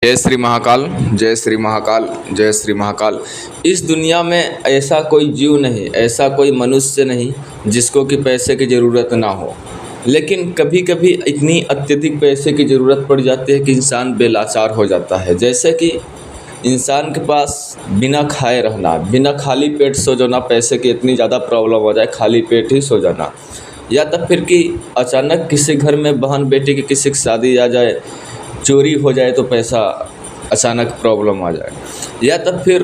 जय श्री महाकाल। जय श्री महाकाल। जय श्री महाकाल। इस दुनिया में ऐसा कोई जीव नहीं, ऐसा कोई मनुष्य नहीं जिसको कि पैसे की ज़रूरत ना हो। लेकिन कभी कभी इतनी अत्यधिक पैसे की ज़रूरत पड़ जाती है कि इंसान बेलाचार हो जाता है। जैसे कि इंसान के पास बिना खाए रहना, बिना खाली पेट सो जाना, पैसे की इतनी ज़्यादा प्रॉब्लम हो जाए, खाली पेट ही सो जाना, या तब फिर कि अचानक किसी घर में बहन बेटी की किसी की शादी आ जाए, चोरी हो जाए तो पैसा अचानक प्रॉब्लम आ जाए, या तब फिर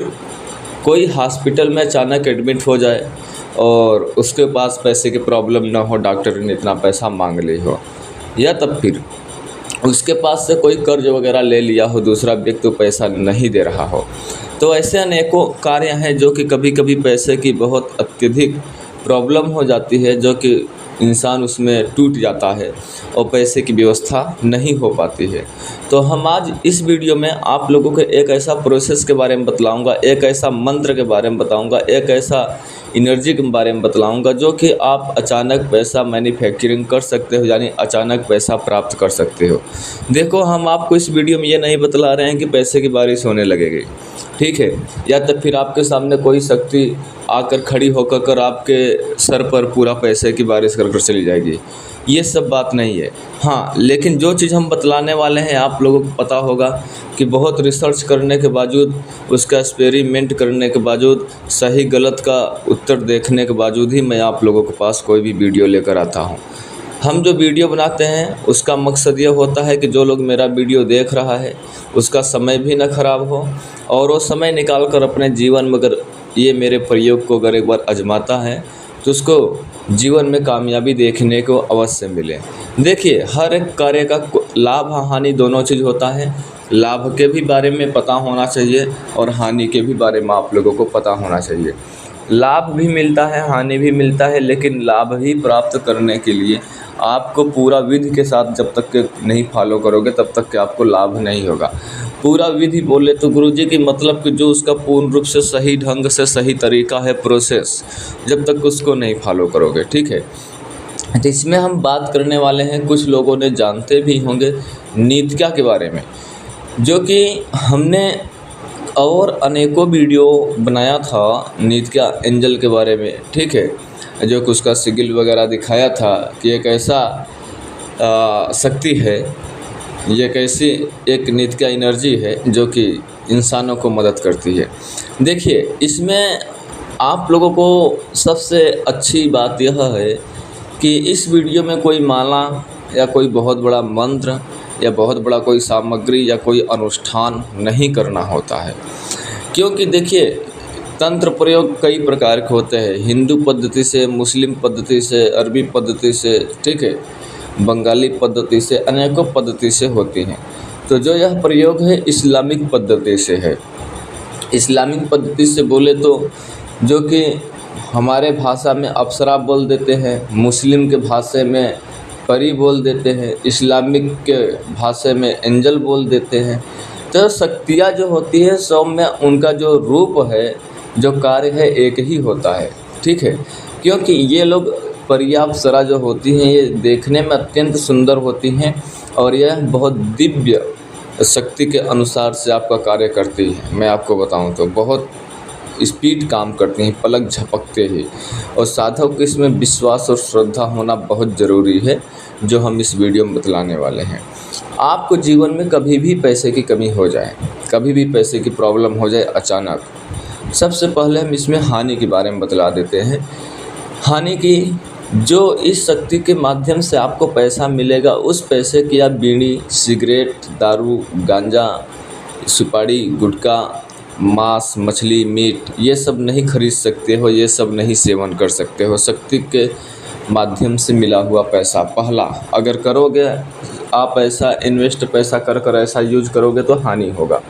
कोई हॉस्पिटल में अचानक एडमिट हो जाए और उसके पास पैसे की प्रॉब्लम ना हो, डॉक्टर ने इतना पैसा मांग ली हो, या तब फिर उसके पास से कोई कर्ज वगैरह ले लिया हो, दूसरा व्यक्ति पैसा नहीं दे रहा हो। तो ऐसे अनेकों कार्य हैं जो कि कभी कभी पैसे की बहुत अत्यधिक प्रॉब्लम हो जाती है, जो कि इंसान उसमें टूट जाता है और पैसे की व्यवस्था नहीं हो पाती है। तो हम आज इस वीडियो में आप लोगों को एक ऐसा प्रोसेस के बारे में बतलाऊंगा, एक ऐसा मंत्र के बारे में बताऊंगा, एक ऐसा एनर्जी के बारे में बतलाऊंगा जो कि आप अचानक पैसा मैन्युफैक्चरिंग कर सकते हो, यानी अचानक पैसा प्राप्त कर सकते हो। देखो, हम आपको इस वीडियो में ये नहीं बतला रहे हैं कि पैसे की बारिश होने लगेगी, ठीक है, या तो फिर आपके सामने कोई शक्ति आकर खड़ी होकर आपके सर पर पूरा पैसे की बारिश कर चली जाएगी। ये सब बात नहीं है। हाँ, लेकिन जो चीज़ हम बतलाने वाले हैं आप लोगों को पता होगा कि बहुत रिसर्च करने के बावजूद, उसका एक्सपेरिमेंट करने के बावजूद, सही गलत का उत्तर देखने के बावजूद ही मैं आप लोगों के पास कोई भी वीडियो लेकर आता हूँ। हम जो वीडियो बनाते हैं उसका मकसद ये होता है कि जो लोग मेरा वीडियो देख रहा है उसका समय भी ना खराब हो, और वो समय निकाल कर अपने जीवन में अगर ये मेरे प्रयोग को अगर एक बार आजमाता है तो उसको जीवन में कामयाबी देखने को अवश्य मिले। देखिए, हर एक कार्य का लाभ हानि दोनों चीज़ होता है। लाभ के भी बारे में पता होना चाहिए और हानि के भी बारे में आप लोगों को पता होना चाहिए। लाभ भी मिलता है, हानि भी मिलता है, लेकिन लाभ ही प्राप्त करने के लिए आपको पूरा विधि के साथ जब तक के नहीं फॉलो करोगे तब तक के आपको लाभ नहीं होगा। पूरा विधि बोले तो गुरुजी की मतलब कि जो उसका पूर्ण रूप से सही ढंग से सही तरीका है प्रोसेस, जब तक उसको नहीं फॉलो करोगे, ठीक है। तो इसमें हम बात करने वाले हैं, कुछ लोगों ने जानते भी होंगे, नीतिका के बारे में, जो कि हमने और अनेकों वीडियो बनाया था नीतिका एंजल के बारे में, ठीक है, जो कि उसका सिगिल वगैरह दिखाया था कि एक ऐसा शक्ति है, ये कैसी एक नीतिका एनर्जी है जो कि इंसानों को मदद करती है। देखिए, इसमें आप लोगों को सबसे अच्छी बात यह है कि इस वीडियो में कोई माला या कोई बहुत बड़ा मंत्र या बहुत बड़ा कोई सामग्री या कोई अनुष्ठान नहीं करना होता है, क्योंकि देखिए, तंत्र प्रयोग कई प्रकार के होते हैं, हिंदू पद्धति से, मुस्लिम पद्धति से, अरबी पद्धति से, ठीक है, बंगाली पद्धति से, अनेकों पद्धति से होती हैं। तो जो यह प्रयोग है इस्लामिक पद्धति से है। इस्लामिक पद्धति से बोले तो जो कि हमारे भाषा में अप्सरा बोल देते हैं, मुस्लिम के भाषा में परी बोल देते हैं, इस्लामिक के भाषा में एंजल बोल देते हैं। तो शक्तियाँ जो होती है सौम्य, उनका जो रूप है, जो कार्य है, एक ही होता है, ठीक है, क्योंकि ये लोग पर्याप्सरा जो होती हैं ये देखने में अत्यंत सुंदर होती हैं और यह बहुत दिव्य शक्ति के अनुसार से आपका कार्य करती है। मैं आपको बताऊं तो बहुत स्पीड काम करती हैं, पलक झपकते ही, और साधक को इसमें विश्वास और श्रद्धा होना बहुत ज़रूरी है, जो हम इस वीडियो में बतलाने वाले हैं। आपको जीवन में कभी भी पैसे की कमी हो जाए, कभी भी पैसे की प्रॉब्लम हो जाए अचानक, सबसे पहले हम इसमें हानि के बारे में बतला देते हैं। हानि की, जो इस शक्ति के माध्यम से आपको पैसा मिलेगा, उस पैसे की आप बीड़ी, सिगरेट, दारू, गांजा, सुपारी, गुटखा, मांस, मछली, मीट, ये सब नहीं खरीद सकते हो, ये सब नहीं सेवन कर सकते हो। शक्ति के माध्यम से मिला हुआ पैसा पहला अगर करोगे आप, ऐसा इन्वेस्ट पैसा कर कर ऐसा यूज करोगे तो हानि होगा।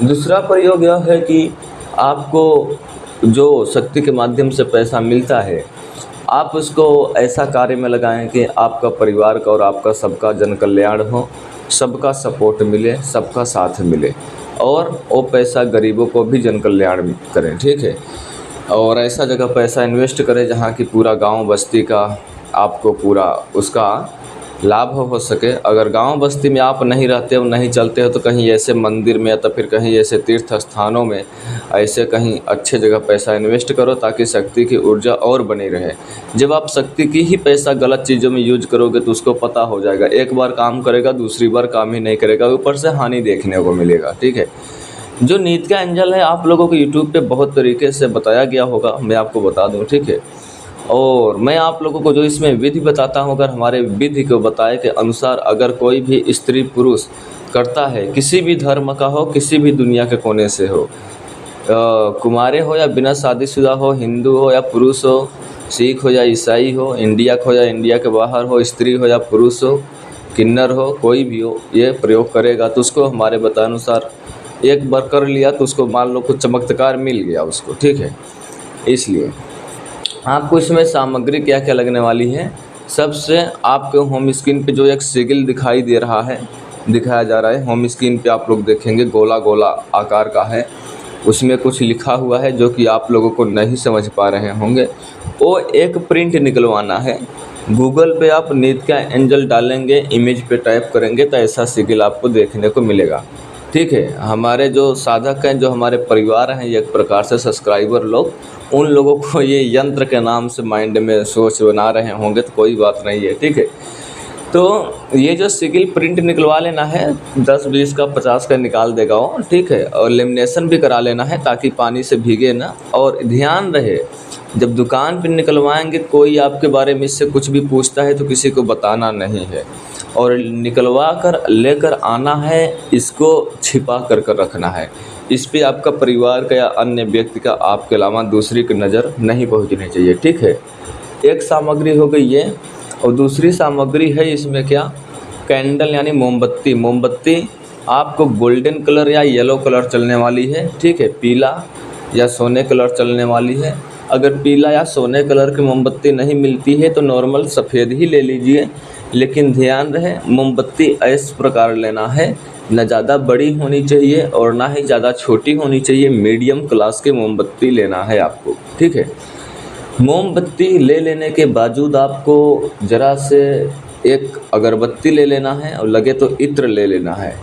दूसरा प्रयोग यह है कि आपको जो शक्ति के माध्यम से पैसा मिलता है, आप उसको ऐसा कार्य में लगाएं कि आपका परिवार का और आपका सबका जन कल्याण हो, सबका सपोर्ट मिले, सबका साथ मिले, और वो पैसा गरीबों को भी जन कल्याण करें, ठीक है। और ऐसा जगह पैसा इन्वेस्ट करें जहाँ की पूरा गांव बस्ती का आपको पूरा उसका लाभ हो सके। अगर गांव बस्ती में आप नहीं रहते हो, नहीं चलते हो, तो कहीं ऐसे मंदिर में या तो फिर कहीं ऐसे तीर्थ स्थानों में, ऐसे कहीं अच्छे जगह पैसा इन्वेस्ट करो ताकि शक्ति की ऊर्जा और बनी रहे। जब आप शक्ति की ही पैसा गलत चीज़ों में यूज करोगे तो उसको पता हो जाएगा, एक बार काम करेगा, दूसरी बार काम ही नहीं करेगा, ऊपर से हानि देखने को मिलेगा। ठीक है। जो नीति का एंजल है, आप लोगों को यूट्यूब पे बहुत तरीके से बताया गया होगा, मैं आपको बता दूं। ठीक है। और मैं आप लोगों को जो इसमें विधि बताता हूँ, अगर हमारे विधि को बताए के अनुसार अगर कोई भी स्त्री पुरुष करता है, किसी भी धर्म का हो, किसी भी दुनिया के कोने से हो, कुमारे हो या बिना शादीशुदा हो, हिंदू हो या पुरुष हो, सिख हो या ईसाई हो, इंडिया का हो या इंडिया के बाहर हो, स्त्री हो या पुरुष हो, किन्नर हो, कोई भी हो, ये प्रयोग करेगा तो उसको हमारे बतानुसार एक बार कर लिया तो उसको मान लो कुछ चमत्कार मिल गया उसको। ठीक है। इसलिए आपको इसमें सामग्री क्या क्या लगने वाली है, सबसे आपके होम स्क्रीन पे जो एक सिगिल दिखाई दे रहा है, दिखाया जा रहा है होम स्क्रीन पे, आप लोग देखेंगे गोला गोला आकार का है, उसमें कुछ लिखा हुआ है जो कि आप लोगों को नहीं समझ पा रहे होंगे। वो एक प्रिंट निकलवाना है। गूगल पे आप नीति का एंजल डालेंगे, इमेज पे टाइप करेंगे तो ऐसा सिगिल आपको देखने को मिलेगा। ठीक है। हमारे जो साधक हैं, जो हमारे परिवार हैं, एक प्रकार से सब्सक्राइबर लोग, उन लोगों को ये यंत्र के नाम से माइंड में सोच बना रहे होंगे तो कोई बात नहीं है। ठीक है। तो ये जो सिगिल प्रिंट निकलवा लेना है, 10 20 का 50 का निकाल देगा वो। ठीक है। और लेमिनेशन भी करा लेना है ताकि पानी से भीगे ना। और ध्यान रहे, जब दुकान पे निकलवाएंगे कोई आपके बारे में इससे कुछ भी पूछता है तो किसी को बताना नहीं है, और निकलवा कर लेकर आना है, इसको छिपा कर रखना है। इस पे आपका परिवार का या अन्य व्यक्ति का आपके अलावा दूसरी की नज़र नहीं पहुंचनी चाहिए। ठीक है। एक सामग्री हो गई ये, और दूसरी सामग्री है इसमें क्या, कैंडल यानी मोमबत्ती। मोमबत्ती आपको गोल्डन कलर या येलो कलर चलने वाली है। ठीक है। पीला या सोने कलर चलने वाली है। अगर पीला या सोने कलर की मोमबत्ती नहीं मिलती है तो नॉर्मल सफ़ेद ही ले लीजिए, लेकिन ध्यान रहे मोमबत्ती इस प्रकार लेना है, न ज़्यादा बड़ी होनी चाहिए और ना ही ज़्यादा छोटी होनी चाहिए, मीडियम क्लास की मोमबत्ती लेना है आपको। ठीक है। मोमबत्ती ले लेने के बावजूद आपको ज़रा से एक अगरबत्ती ले लेना है, और लगे तो इत्र ले लेना है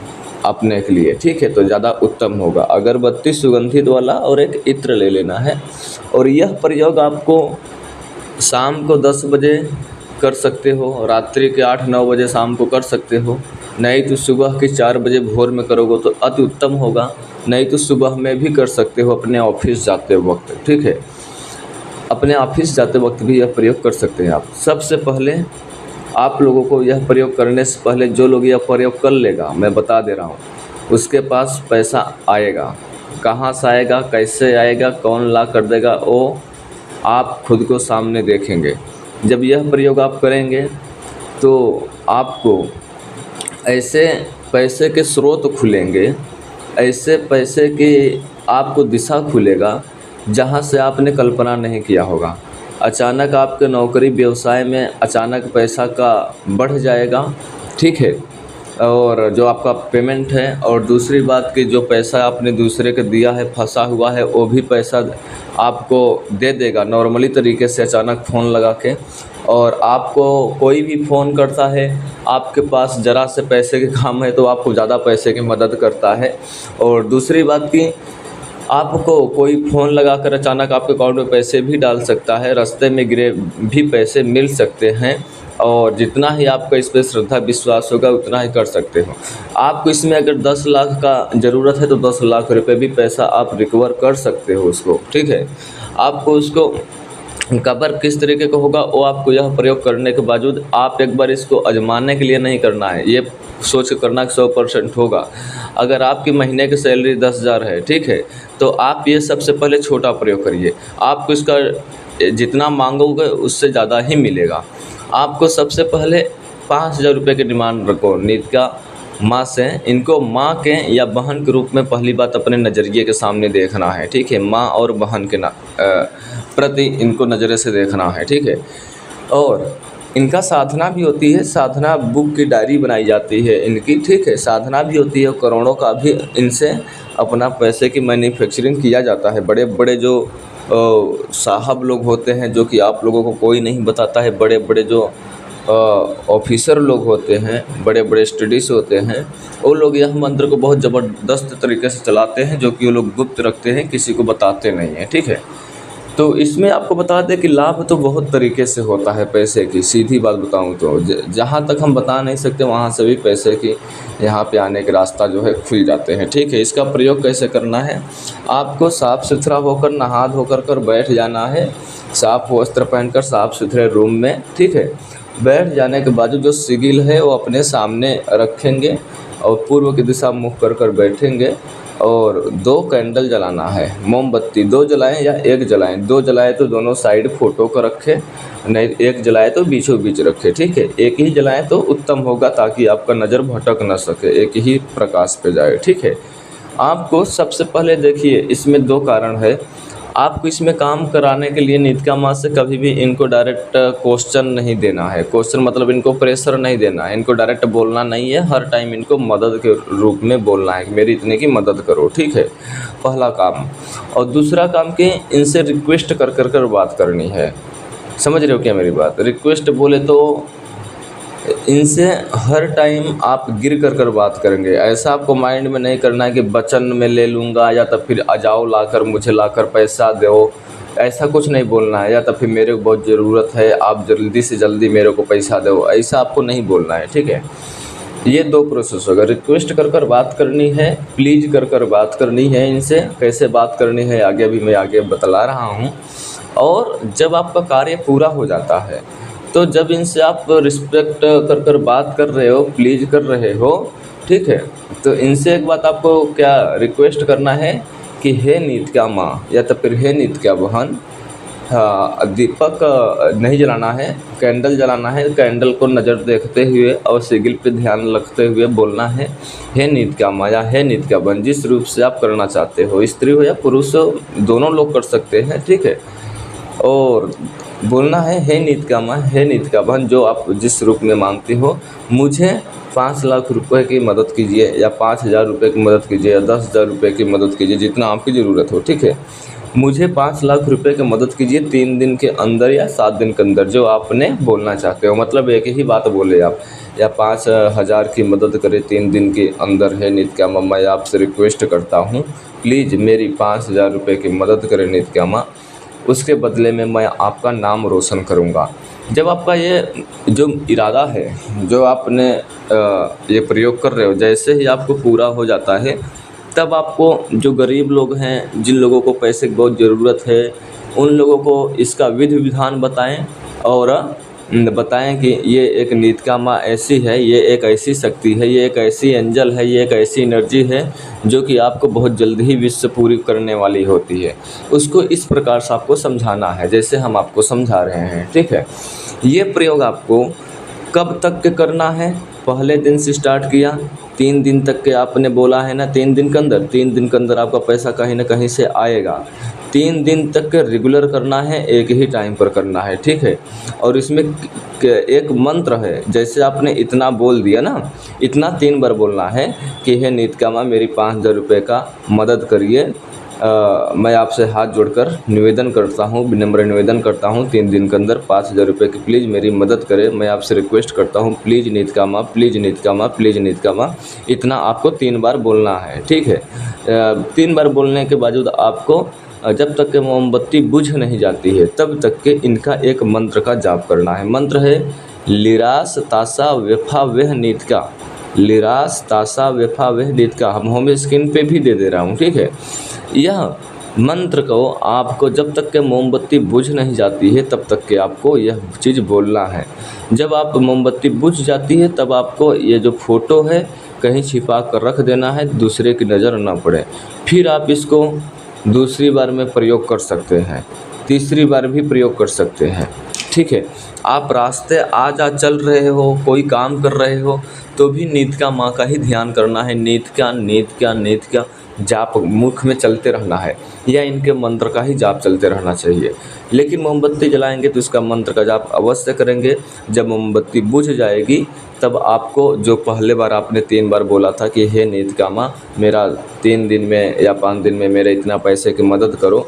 अपने के लिए। ठीक है। तो ज़्यादा उत्तम होगा, अगरबत्ती सुगंधित वाला और एक इत्र ले लेना है। और यह प्रयोग आपको शाम को 10 बजे कर सकते हो, रात्रि के 8-9 बजे शाम को कर सकते हो, नहीं तो सुबह के 4 बजे भोर में करोगे तो अति उत्तम होगा, नहीं तो सुबह में भी कर सकते हो अपने ऑफिस जाते वक्त। ठीक है। अपने ऑफिस जाते वक्त भी यह प्रयोग कर सकते हैं आप। सबसे पहले आप लोगों को यह प्रयोग करने से पहले, जो लोग यह प्रयोग कर लेगा, मैं बता दे रहा हूँ, उसके पास पैसा आएगा। कहाँ से आएगा, कैसे आएगा, कौन ला कर देगा, वो आप खुद को सामने देखेंगे। जब यह प्रयोग आप करेंगे तो आपको ऐसे पैसे के स्रोत खुलेंगे, ऐसे पैसे की आपको दिशा खुलेगा जहाँ से आपने कल्पना नहीं किया होगा। अचानक आपके नौकरी व्यवसाय में अचानक पैसा का बढ़ जाएगा। ठीक है। और जो आपका पेमेंट है, और दूसरी बात कि जो पैसा आपने दूसरे के दिया है, फंसा हुआ है, वो भी पैसा आपको दे देगा नॉर्मली तरीके से अचानक फ़ोन लगा के। और आपको कोई भी फ़ोन करता है, आपके पास ज़रा से पैसे के काम है तो आपको ज़्यादा पैसे की मदद करता है। और दूसरी बात कि आपको कोई फ़ोन लगाकर अचानक आपके अकाउंट में पैसे भी डाल सकता है, रास्ते में गिरे भी पैसे मिल सकते हैं। और जितना ही आपका इस पर श्रद्धा विश्वास होगा उतना ही कर सकते हो। आपको इसमें अगर 10 लाख का ज़रूरत है तो 10 लाख रुपए भी पैसा आप रिकवर कर सकते हो उसको। ठीक है। आपको उसको कवर किस तरीके का होगा वो आपको यह प्रयोग करने के बावजूद आप एक बार इसको आजमाने के लिए नहीं करना है, ये सोच कर करना 100% होगा। अगर आपकी महीने की सैलरी 10,000 है, ठीक है, तो आप ये सबसे पहले छोटा प्रयोग करिए। आपको इसका जितना मांगोगे उससे ज़्यादा ही मिलेगा। आपको सबसे पहले 5,000 रुपये की डिमांड रखो। नीति का माँ से इनको माँ के या बहन के रूप में पहली बात अपने नज़रिए के सामने देखना है। ठीक है। माँ और बहन के प्रति इनको नज़रे से देखना है। ठीक है। और इनका साधना भी होती है, साधना बुक की डायरी बनाई जाती है इनकी। ठीक है। साधना भी होती है, करोड़ों का भी इनसे अपना पैसे की मैन्युफैक्चरिंग किया जाता है। बड़े बड़े जो साहब लोग होते हैं, जो कि आप लोगों को कोई नहीं बताता है, बड़े बड़े जो ऑफिसर लोग होते हैं, बड़े बड़े स्टडीज़ होते हैं, वो लोग यह मंत्र को बहुत ज़बरदस्त तरीके से चलाते हैं, जो कि वो लोग गुप्त रखते हैं, किसी को बताते नहीं हैं, ठीक है। तो इसमें आपको बता दें कि लाभ तो बहुत तरीके से होता है पैसे की, सीधी बात बताऊं तो जहाँ तक हम बता नहीं सकते वहाँ से भी पैसे की यहाँ पे आने के रास्ता जो है खुल जाते हैं, ठीक है। इसका प्रयोग कैसे करना है, आपको साफ़ सुथरा होकर नहा धोकर कर बैठ जाना है, साफ़ वस्त्र पहनकर साफ़ सुथरे रूम में, ठीक है। बैठ जाने के बाद जो सिगिल है वो अपने सामने रखेंगे और पूर्व की दिशा मुख कर कर बैठेंगे और 2 कैंडल जलाना है, मोमबत्ती 2 जलाएं या 1 जलाएं, 2 जलाएं तो दोनों साइड फ़ोटो को रखें, नहीं 1 जलाएं तो बीचों बीच रखें, ठीक है। एक ही जलाएं तो उत्तम होगा ताकि आपका नज़र भटक न सके, एक ही प्रकाश पे जाए, ठीक है। आपको सबसे पहले देखिए इसमें 2 कारण है। आपको इसमें काम कराने के लिए नीतिका माँ से कभी भी इनको डायरेक्ट क्वेश्चन नहीं देना है, क्वेश्चन मतलब इनको प्रेशर नहीं देना है, इनको डायरेक्ट बोलना नहीं है, हर टाइम इनको मदद के रूप में बोलना है, मेरी इतने की मदद करो, ठीक है, पहला काम। और दूसरा काम कि इनसे रिक्वेस्ट कर कर कर बात करनी है, समझ रहे हो क्या मेरी बात। रिक्वेस्ट बोले तो इनसे हर टाइम आप गिर कर कर बात करेंगे, ऐसा आपको माइंड में नहीं करना है कि वचन में ले लूँगा या तो फिर आ जाओ लाकर मुझे लाकर पैसा दो, ऐसा कुछ नहीं बोलना है, या तो फिर मेरे को बहुत ज़रूरत है आप जल्दी से जल्दी मेरे को पैसा दो, ऐसा आपको नहीं बोलना है, ठीक है। ये 2 प्रोसेस होगा, रिक्वेस्ट कर कर बात करनी है, प्लीज कर कर बात करनी है। इनसे कैसे बात करनी है आगे भी मैं आगे बतला रहा हूँ। और जब आपका कार्य पूरा हो जाता है तो जब इनसे आप रिस्पेक्ट कर कर बात कर रहे हो, प्लीज कर रहे हो, ठीक है, तो इनसे एक बात आपको क्या रिक्वेस्ट करना है कि हे नीतिका माँ या तो फिर हे नीतिका बहन, हाँ, दीपक नहीं जलाना है, कैंडल जलाना है, कैंडल को नज़र देखते हुए और सिगिल पे ध्यान रखते हुए बोलना है, हे नीतिका माँ या हे नीतिका बहन, जिस रूप से आप करना चाहते हो, स्त्री हो या पुरुष हो, दोनों लोग कर सकते हैं, ठीक है। और बोलना है हे नीतिका माँ, हे नीतिका बहन, जो आप जिस रूप में मांगती हो, मुझे 5 लाख रुपए की मदद कीजिए या 5,000 रुपये की मदद कीजिए या 10,000 रुपये की मदद कीजिए, जितना आपकी ज़रूरत हो, ठीक है। मुझे 5 लाख रुपए की मदद कीजिए 3 दिन के अंदर या 7 दिन के अंदर, जो आपने बोलना चाहते हो, मतलब एक ही बात बोले आप, या 5,000 की मदद करें 3 दिन के अंदर, है नीतिका माँ मैं आपसे रिक्वेस्ट करता हूँ प्लीज़ मेरी 5,000 रुपये की मदद करें नीतिका माँ, उसके बदले में मैं आपका नाम रोशन करूँगा। जब आपका ये जो इरादा है, जो आपने ये प्रयोग कर रहे हो, जैसे ही आपको पूरा हो जाता है तब आपको जो गरीब लोग हैं, जिन लोगों को पैसे की बहुत ज़रूरत है, उन लोगों को इसका विधि विधान बताएं और बताएं कि ये एक नीतिका माँ ऐसी है, ये एक ऐसी शक्ति है, ये एक ऐसी एंजल है, ये एक ऐसी एनर्जी है जो कि आपको बहुत जल्द ही विश्व पूरी करने वाली होती है। उसको इस प्रकार से आपको समझाना है जैसे हम आपको समझा रहे हैं, ठीक है। ये प्रयोग आपको कब तक के करना है, पहले दिन से स्टार्ट किया, 3 दिन तक के आपने बोला है ना, 3 दिन के अंदर, 3 दिन के अंदर आपका पैसा कहीं ना कहीं से आएगा। 3 दिन तक के रेगुलर करना है, एक ही टाइम पर करना है, ठीक है। और इसमें एक मंत्र है, जैसे आपने इतना बोल दिया ना, इतना 3 बार बोलना है कि हे नीतिका माँ मेरी 5,000 रुपये का मदद करिए, मैं आपसे हाथ जोड़कर निवेदन करता हूँ, विनम्र निवेदन करता हूँ 3 दिन के अंदर 5,000 रुपये की प्लीज़ मेरी मदद करें, मैं आपसे रिक्वेस्ट करता हूँ प्लीज़ नीतिका माँ, प्लीज़ नीतिका माँ, प्लीज़ नीतिका माँ। इतना आपको 3 बार बोलना है, ठीक है। 3 बार बोलने के बावजूद आपको जब तक के मोमबत्ती बुझ नहीं जाती है तब तक के इनका एक मंत्र का जाप करना है। मंत्र है लिरास तासा वेफा वेह नीतिका, लिरास तासा वेफा वेह नीतिका, हम होम स्क्रीन पे भी दे दे रहा हूँ, ठीक है। यह मंत्र को आपको जब तक के मोमबत्ती बुझ नहीं जाती है तब तक के आपको यह चीज़ बोलना है। जब आप मोमबत्ती बुझ जाती है तब आपको ये जो फ़ोटो है कहीं छिपा कर रख देना है, दूसरे की नज़र ना पड़े। फिर आप इसको दूसरी बार में प्रयोग कर सकते हैं, तीसरी बार भी प्रयोग कर सकते हैं, ठीक है। आप रास्ते आ जा चल रहे हो, कोई काम कर रहे हो तो भी नीतिका माँ का ही ध्यान करना है, नीतिका नीतिका नीतिका जाप मुख में चलते रहना है, या इनके मंत्र का ही जाप चलते रहना चाहिए। लेकिन मोमबत्ती जलाएंगे तो इसका मंत्र का जाप अवश्य करेंगे। जब मोमबत्ती बुझ जाएगी तब आपको जो पहले बार आपने 3 बार बोला था कि हे नीतिका माँ मेरा 3 दिन में या 5 दिन में मेरे इतना पैसे की मदद करो,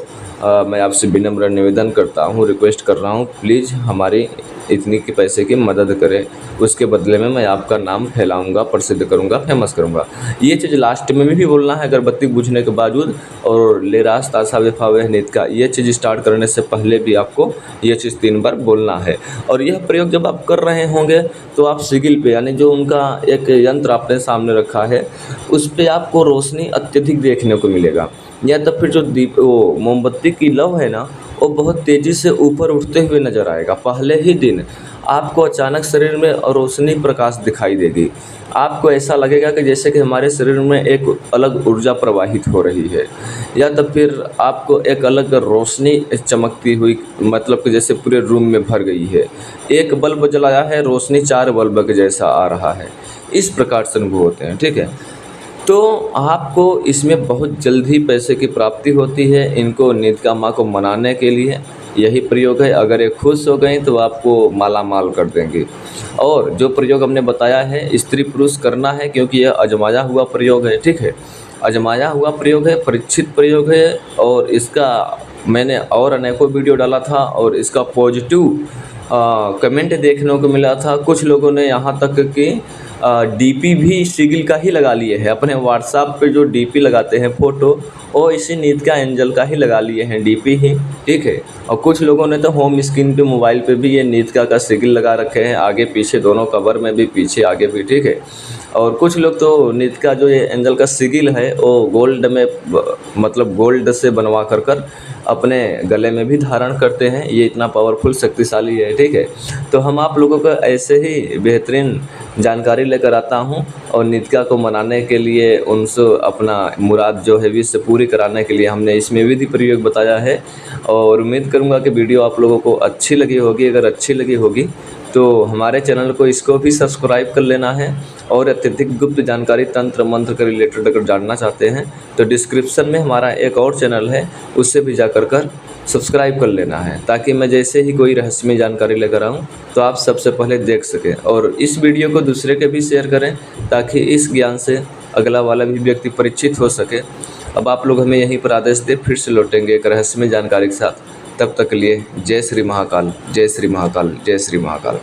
मैं आपसे विनम्र निवेदन करता हूँ, रिक्वेस्ट कर रहा हूँ, प्लीज़ हमारी इतनी के पैसे की मदद करें। उसके बदले में मैं आपका नाम फैलाऊंगा, प्रसिद्ध करूंगा, फेमस करूंगा। ये चीज़ लास्ट में भी बोलना है अगरबत्ती बुझने के बावजूद। और ले रास तासा बेफावे नीत का, ये चीज़ स्टार्ट करने से पहले भी आपको ये चीज़ 3 बार बोलना है। और यह प्रयोग जब आप कर रहे होंगे तो आप सिगिल पे, यानी जो उनका एक यंत्र आपने सामने रखा है, उस पर आपको रोशनी अत्यधिक देखने को मिलेगा। या तो फिर जो दीप वो मोमबत्ती की लौ है ना, वो बहुत तेज़ी से ऊपर उठते हुए नज़र आएगा। पहले ही दिन आपको अचानक शरीर में रोशनी प्रकाश दिखाई देगी। आपको ऐसा लगेगा कि जैसे कि हमारे शरीर में एक अलग ऊर्जा प्रवाहित हो रही है, या तो फिर आपको एक अलग रोशनी चमकती हुई, मतलब कि जैसे पूरे रूम में भर गई है। एक बल्ब जलाया है, रोशनी 4 बल्ब के जैसा आ रहा है। इस प्रकार से अनुभव होते हैं, ठीक है। तो आपको इसमें बहुत जल्द ही पैसे की प्राप्ति होती है। इनको नीतिका माँ को मनाने के लिए यही प्रयोग है। अगर ये खुश हो गए तो आपको माला माल कर देंगे। और जो प्रयोग हमने बताया है स्त्री पुरुष करना है, क्योंकि यह आजमाया हुआ प्रयोग है, ठीक है। आजमाया हुआ प्रयोग है, परीक्षित प्रयोग है। और इसका मैंने और अनेकों वीडियो डाला था और इसका पॉजिटिव कमेंट देखने को मिला था। कुछ लोगों ने यहाँ तक कि डीपी भी सिगिल का ही लगा लिए हैं। अपने व्हाट्सएप पे जो डीपी लगाते हैं फ़ोटो, वो इसी नीतिका एंजल का ही लगा लिए हैं, डीपी ही, ठीक है। और कुछ लोगों ने तो होम स्क्रीन पे मोबाइल पे भी ये नीतिका का सिगिल लगा रखे हैं, आगे पीछे दोनों कवर में भी, पीछे आगे भी, ठीक है। और कुछ लोग तो नीतिका जो ये एंजल का सिगिल है वो गोल्ड में, मतलब गोल्ड से बनवा कर अपने गले में भी धारण करते हैं। ये इतना पावरफुल शक्तिशाली है, ठीक है। तो हम आप लोगों को ऐसे ही बेहतरीन जानकारी लेकर आता हूं। और नीतिका को मनाने के लिए, उनसे अपना मुराद जो है विश पूरी कराने के लिए हमने इसमें विधि प्रयोग बताया है। और उम्मीद करूंगा कि वीडियो आप लोगों को अच्छी लगी होगी। अगर अच्छी लगी होगी तो हमारे चैनल को इसको भी सब्सक्राइब कर लेना है। और अत्यधिक गुप्त जानकारी तंत्र मंत्र के रिलेटेड अगर जानना चाहते हैं तो डिस्क्रिप्शन में हमारा एक और चैनल है, उससे भी जाकर सब्सक्राइब कर लेना है, ताकि मैं जैसे ही कोई रहस्यमय जानकारी लेकर आऊँ तो आप सबसे पहले देख सकें। और इस वीडियो को दूसरे के भी शेयर करें, ताकि इस ज्ञान से अगला वाला भी व्यक्ति परिचित हो सके। अब आप लोग हमें यहीं पर आदेश दें, फिर से लौटेंगे एक रहस्यमय जानकारी के साथ। तब तक के लिए जय श्री महाकाल, जय श्री महाकाल, जय श्री महाकाल।